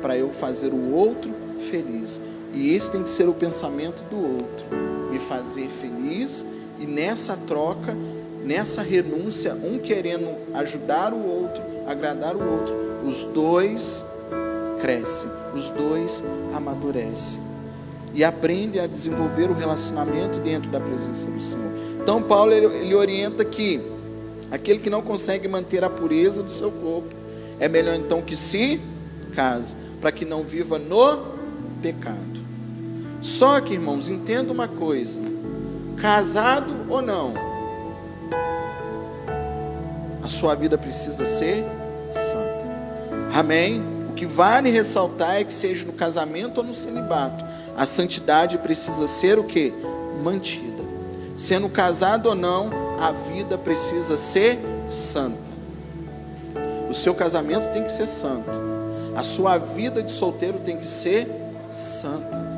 para eu fazer o outro feliz. E esse tem que ser o pensamento do outro, me fazer feliz. E nessa troca, nessa renúncia, um querendo ajudar o outro, agradar o outro, os dois crescem, os dois amadurecem e aprendem a desenvolver o relacionamento dentro da presença do Senhor. Então Paulo ele orienta que aquele que não consegue manter a pureza do seu corpo, é melhor então que se case, para que não viva no pecado. Só que, irmãos, entenda uma coisa: casado ou não, a sua vida precisa ser santa. Amém? O que vale ressaltar é que seja no casamento ou no celibato, a santidade precisa ser o quê? Mantida. Sendo casado ou não, a vida precisa ser santa. O seu casamento tem que ser santo. A sua vida de solteiro tem que ser santa.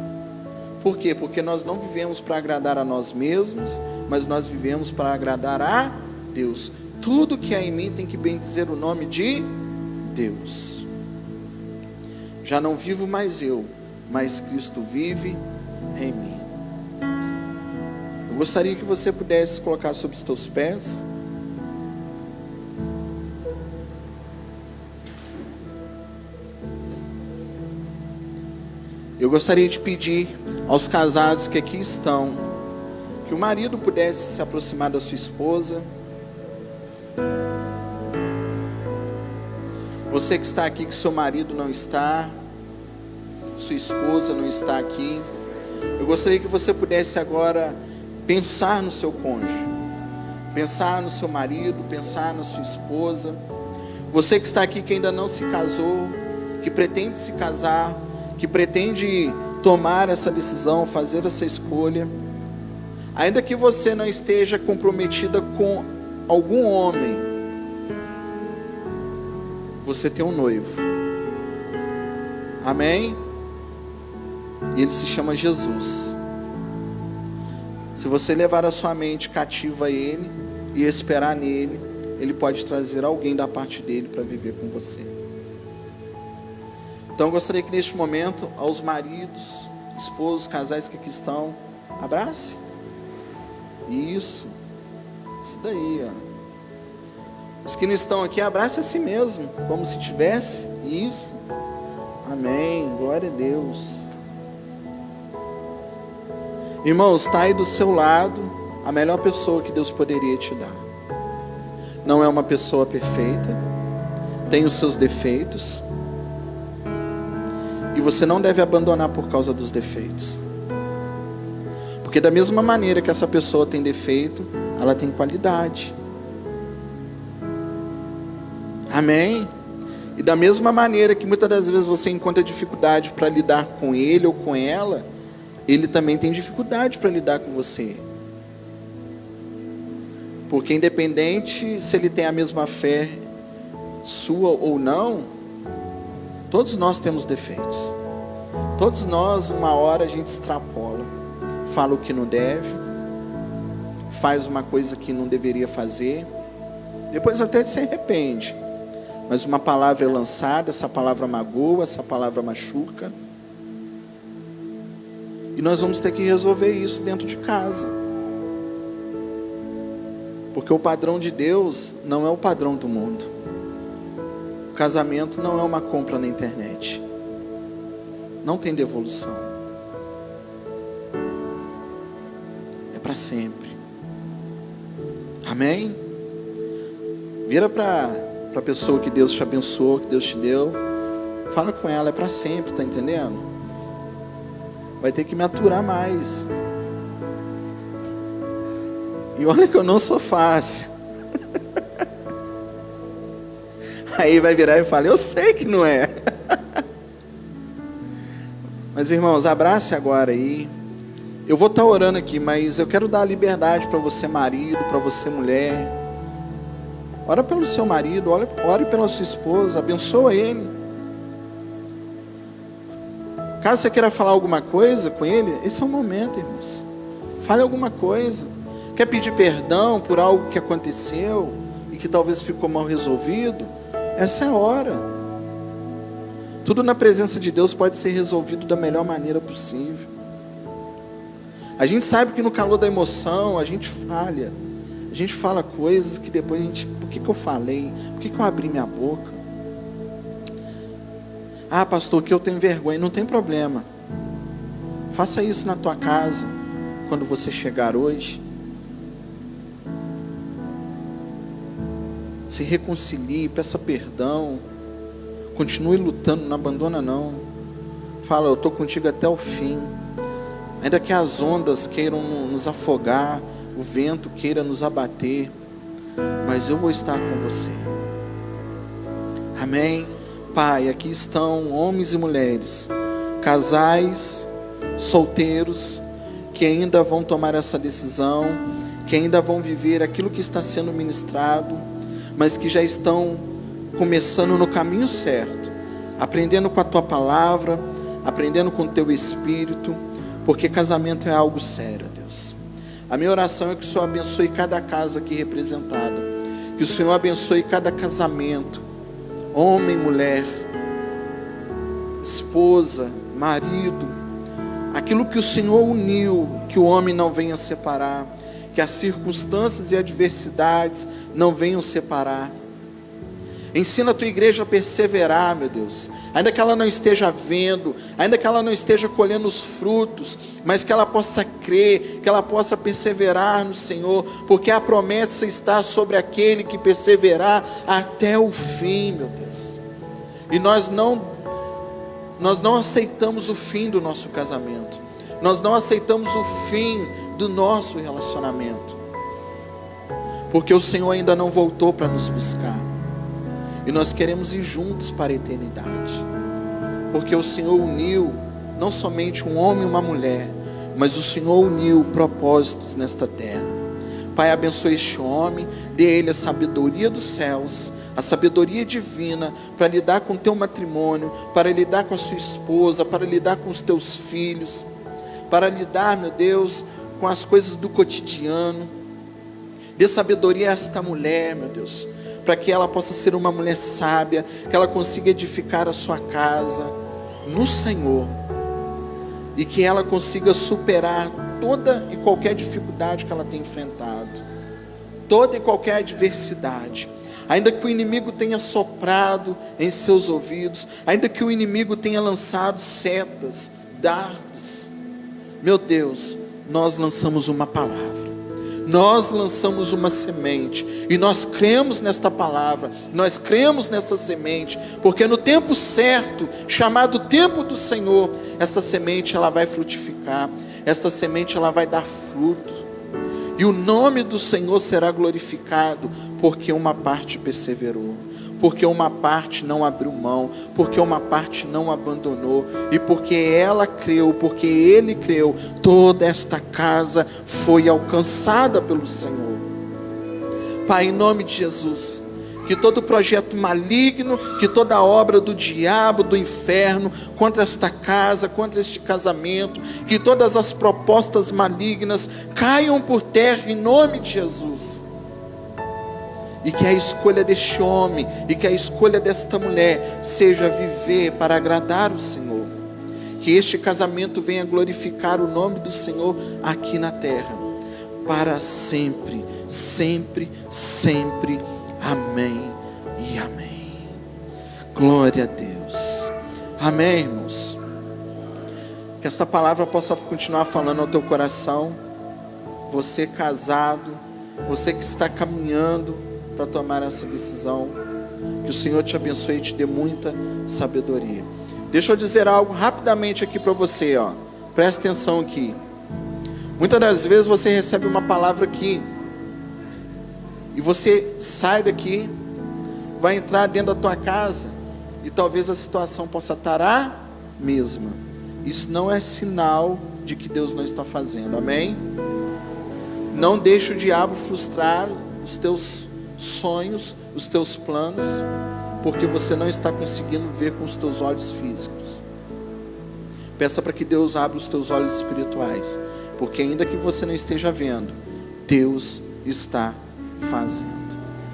Por quê? Porque nós não vivemos para agradar a nós mesmos, mas nós vivemos para agradar a Deus. Tudo que há em mim tem que bendizer o nome de Deus. Já não vivo mais eu, mas Cristo vive em mim. Eu gostaria que você pudesse se colocar sobre os teus pés. Eu gostaria de pedir aos casados que aqui estão, que o marido pudesse se aproximar da sua esposa. Você que está aqui, que seu marido não está, sua esposa não está aqui, eu gostaria que você pudesse agora pensar no seu cônjuge, pensar no seu marido, pensar na sua esposa. Você que está aqui que ainda não se casou, que pretende se casar, que pretende tomar essa decisão, fazer essa escolha, ainda que você não esteja comprometida com algum homem, você tem um noivo. Amém? E ele se chama Jesus. Se você levar a sua mente cativa a ele e esperar nele, ele pode trazer alguém da parte dele para viver com você. Então eu gostaria que neste momento, aos maridos, esposos, casais que aqui estão, abrace. Isso daí, ó. Os que não estão aqui, abrace a si mesmo, como se tivesse. Isso. Amém. Glória a Deus. Irmãos, está aí do seu lado a melhor pessoa que Deus poderia te dar. Não é uma pessoa perfeita, tem os seus defeitos, e você não deve abandonar por causa dos defeitos. Porque da mesma maneira que essa pessoa tem defeito, ela tem qualidade. Amém? E da mesma maneira que muitas das vezes você encontra dificuldade para lidar com ele ou com ela, ele também tem dificuldade para lidar com você. Porque independente se ele tem a mesma fé sua ou não, todos nós temos defeitos. Todos nós, uma hora a gente extrapola, fala o que não deve, faz uma coisa que não deveria fazer, depois até se arrepende. Mas uma palavra é lançada, essa palavra magoa, essa palavra machuca. E nós vamos ter que resolver isso dentro de casa. Porque o padrão de Deus não é o padrão do mundo. O casamento não é uma compra na internet. Não tem devolução. É para sempre. Amém? Vira para a pessoa que Deus te abençoou, que Deus te deu. Fala com ela, é para sempre, tá entendendo? Vai ter que me aturar mais. E olha que eu não sou fácil. Aí vai virar e falar, eu sei que não é. Mas irmãos, abrace agora aí. Eu vou estar orando aqui, mas eu quero dar liberdade para você marido, para você mulher. Ora pelo seu marido, ore pela sua esposa, abençoa ele. Caso você queira falar alguma coisa com ele, esse é o momento, irmãos. Fale alguma coisa. Quer pedir perdão por algo que aconteceu e que talvez ficou mal resolvido? Essa é a hora. Tudo na presença de Deus pode ser resolvido da melhor maneira possível. A gente sabe que no calor da emoção a gente falha. A gente fala coisas que depois a gente... Por que eu falei? Por que eu abri minha boca? Ah, pastor, que eu tenho vergonha. Não tem problema. Faça isso na tua casa, quando você chegar hoje. Se reconcilie, peça perdão. Continue lutando, não abandona não. Fala, eu estou contigo até o fim. Ainda que as ondas queiram nos afogar, o vento queira nos abater, mas eu vou estar com você. Amém? Pai, aqui estão homens e mulheres, casais, solteiros, que ainda vão tomar essa decisão, que ainda vão viver aquilo que está sendo ministrado, mas que já estão começando no caminho certo, aprendendo com a Tua palavra, aprendendo com o Teu Espírito, porque casamento é algo sério, Deus. A minha oração é que o Senhor abençoe cada casa aqui representada, que o Senhor abençoe cada casamento, homem, mulher, esposa, marido, aquilo que o Senhor uniu, que o homem não venha separar, que as circunstâncias e adversidades não venham separar. Ensina a tua igreja a perseverar, meu Deus, ainda que ela não esteja vendo, ainda que ela não esteja colhendo os frutos, mas que ela possa crer, que ela possa perseverar no Senhor, porque a promessa está sobre aquele que perseverar até o fim, meu Deus. E nós não aceitamos o fim do nosso casamento, nós não aceitamos o fim do nosso relacionamento, porque o Senhor ainda não voltou para nos buscar. e nós queremos ir juntos para a eternidade, porque o Senhor uniu não somente um homem e uma mulher, mas o Senhor uniu propósitos nesta terra. Pai, abençoe este homem, dê a ele a sabedoria dos céus, a sabedoria divina, para lidar com o teu matrimônio, para lidar com a sua esposa, para lidar com os teus filhos, para lidar, meu Deus, com as coisas do cotidiano. Dê sabedoria a esta mulher, meu Deus, para que ela possa ser uma mulher sábia, que ela consiga edificar a sua casa no Senhor, e que ela consiga superar toda e qualquer dificuldade que ela tem enfrentado, toda e qualquer adversidade, ainda que o inimigo tenha soprado em seus ouvidos, ainda que o inimigo tenha lançado setas, dardos, meu Deus, nós lançamos uma palavra, nós lançamos uma semente, e nós cremos nesta palavra, nós cremos nesta semente, porque no tempo certo, chamado tempo do Senhor, esta semente ela vai frutificar, esta semente ela vai dar fruto, e o nome do Senhor será glorificado, porque uma parte perseverou, porque uma parte não abriu mão, porque uma parte não abandonou, e porque ela creu, porque ele creu, toda esta casa foi alcançada pelo Senhor. Pai, em nome de Jesus, que todo projeto maligno, que toda obra do diabo, do inferno, contra esta casa, contra este casamento, que todas as propostas malignas caiam por terra em nome de Jesus. E que a escolha deste homem, e que a escolha desta mulher, seja viver para agradar o Senhor. Que este casamento venha glorificar o nome do Senhor aqui na terra, para sempre, sempre, sempre. Amém e amém. Glória a Deus. Amém, irmãos. Que essa palavra possa continuar falando ao teu coração. Você casado, você que está caminhando para tomar essa decisão, que o Senhor te abençoe e te dê muita sabedoria. Deixa eu dizer algo rapidamente aqui para você, ó. Presta atenção aqui. Muitas das vezes você recebe uma palavra aqui, e você sai daqui, vai entrar dentro da tua casa, e talvez a situação possa estar a mesma. Isso não é sinal de que Deus não está fazendo, amém? Não deixe o diabo frustrar os teus sonhos, os teus planos, porque você não está conseguindo ver com os teus olhos físicos. Peça para que Deus abra os teus olhos espirituais, porque ainda que você não esteja vendo, Deus está fazendo.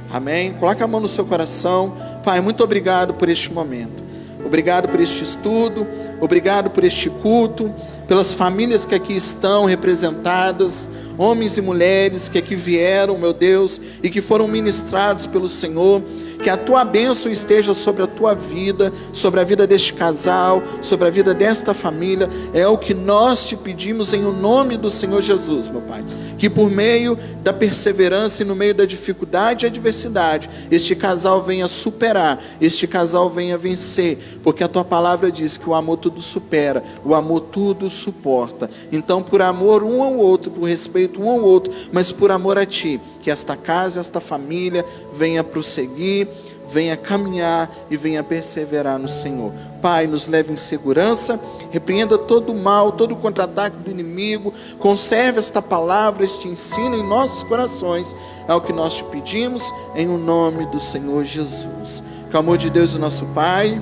Amém? Coloque a mão no seu coração. Pai, muito obrigado por este momento, obrigado por este estudo, obrigado por este culto, pelas famílias que aqui estão representadas, homens e mulheres que aqui vieram, meu Deus, e que foram ministrados pelo Senhor. Que a tua bênção esteja sobre a tua vida, sobre a vida deste casal, sobre a vida desta família. É o que nós te pedimos em o nome do Senhor Jesus, meu Pai. Que por meio da perseverança e no meio da dificuldade e adversidade, este casal venha superar, este casal venha vencer, porque a tua palavra diz que o amor tudo supera, o amor tudo suporta. Então, por amor um ao outro, por respeito um ao outro, mas por amor a ti, que esta casa, esta família venha prosseguir, venha caminhar e venha perseverar no Senhor. Pai, nos leve em segurança, repreenda todo o mal, todo o contra-ataque do inimigo, conserve esta palavra, este ensino em nossos corações. É o que nós te pedimos, em o nome do Senhor Jesus. Que o amor de Deus, o nosso Pai,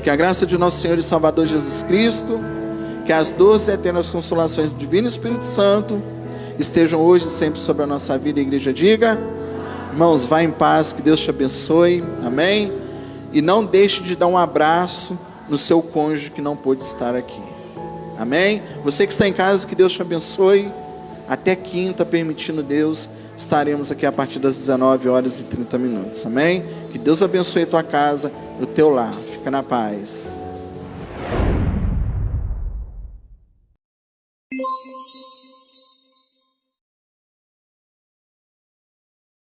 que a graça de nosso Senhor e Salvador Jesus Cristo, que as doces e eternas consolações do Divino Espírito Santo estejam hoje e sempre sobre a nossa vida. A igreja diga: irmãos, vá em paz, que Deus te abençoe, amém? E não deixe de dar um abraço no seu cônjuge que não pôde estar aqui, amém? Você que está em casa, que Deus te abençoe. Até quinta, permitindo Deus, estaremos aqui a partir das 19h30, amém? Que Deus abençoe a tua casa, o teu lar. Fica na paz.